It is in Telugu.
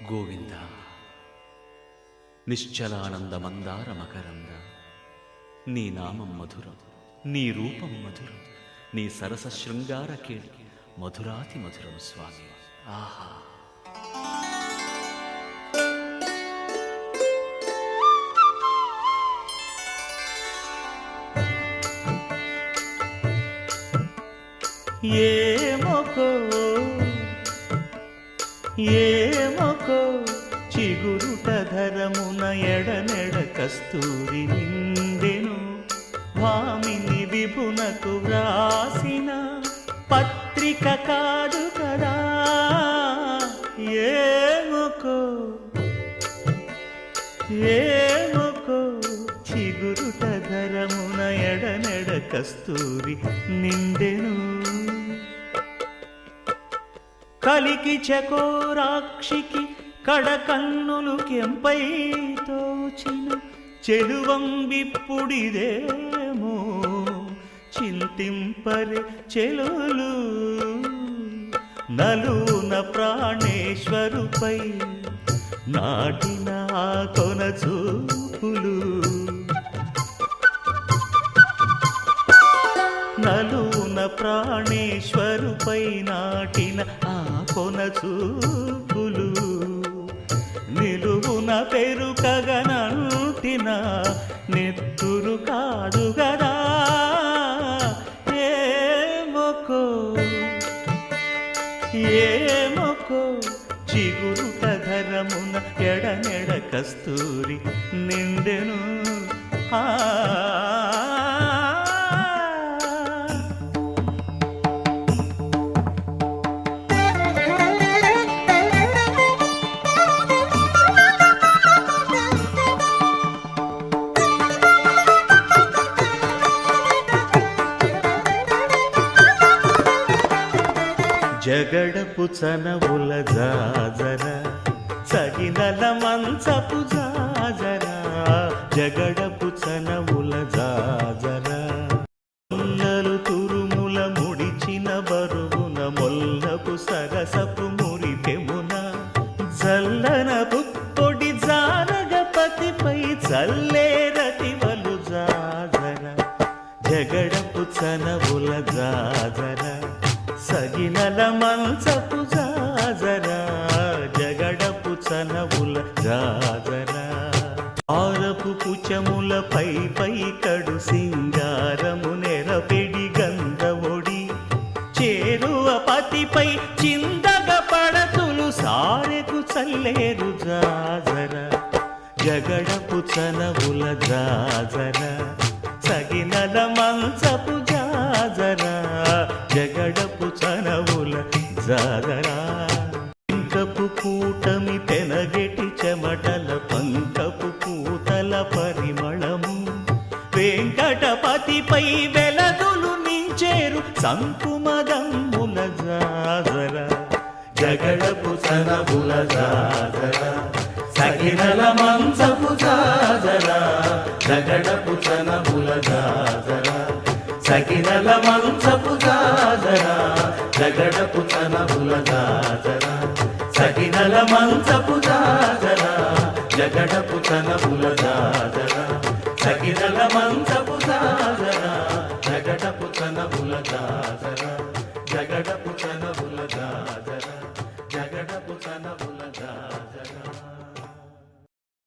గోవింద నిశ్చలానంద మందార మకరంద నీ నామం మధురం, నీ రూపం మధురం, నీ సరస శృంగార కేళి మధురాతి మధురం స్వామి. ఆహా! ఏమొకో చిగురుట ధరమున ఎడనెడ కస్తూరి నిండెను, భామిని విభునకు వ్రాసిన పత్రిక కాదు కదా. ఏమొకో చిగురుట ధరమున ఎడనెడ కస్తూరి నిండెను, కలికి చకోరాక్షికి కడకన్నులు కెంపై తోచిన చెలువంబిప్పుడిదేమో చింతింపరే చెలులు. నలున ప్రాణేశ్వరుపై నాటిన ఆ కొన చూపులు, నలున ప్రాణేశ్వరుపై నాటిన ఆ కొన చూపులు, నిలువున పెరుకగనంటిన నెత్తురు కాదు గదా. ఏమొకో చిగురుట ధరమున ఎడనెడ కస్తూరి నిండెను. జగడపు చనవుల జాజర సగినల మంచపు జాజర, జగడపు చనవుల జాజర, మొల్లలు తురుముల ముడిచిన బరువున మొల్లపు సరసపు మురిపెమున, జల్లన పుప్పొడి జానగపతిపై చల్లేరతివలు జాజర, జగడపు చనవుల జాజర సగినల మంచపు జాజర, జగడపు చనవుల జాజర, ఆరపు పుచముల పై కడు సింగారము నెరపెడి గంధవొడి, చేరువ పతిపై చిందగ పడతులు సారెకు చల్లేరు జాజర, జగడపు చనవుల జాజర సగినల మంచపు జాజర, జగడపు చనవుల జాజరా. ఇంకపు కూటమి పెనగెటి చెమటల పంకపు పూతల పరిమళము, వెంకటపతిపై వెలదులు నించేరు సంకుమదమ్ముల జాజర, జగడపు చనవుల జాజర సగినల మంచపు జాజర, జగడపు చనవుల జాజర సగినల మంచపు జాజర, జగడపు చనవుల జాజర సగినల మంచపు జాజర, జగడపు చనవుల జాజర సగినల మంచపు జాజర, జగడపు చనవుల జాజర, జగడపు చనవుల జాజర, జగడపు చనవుల జాజర.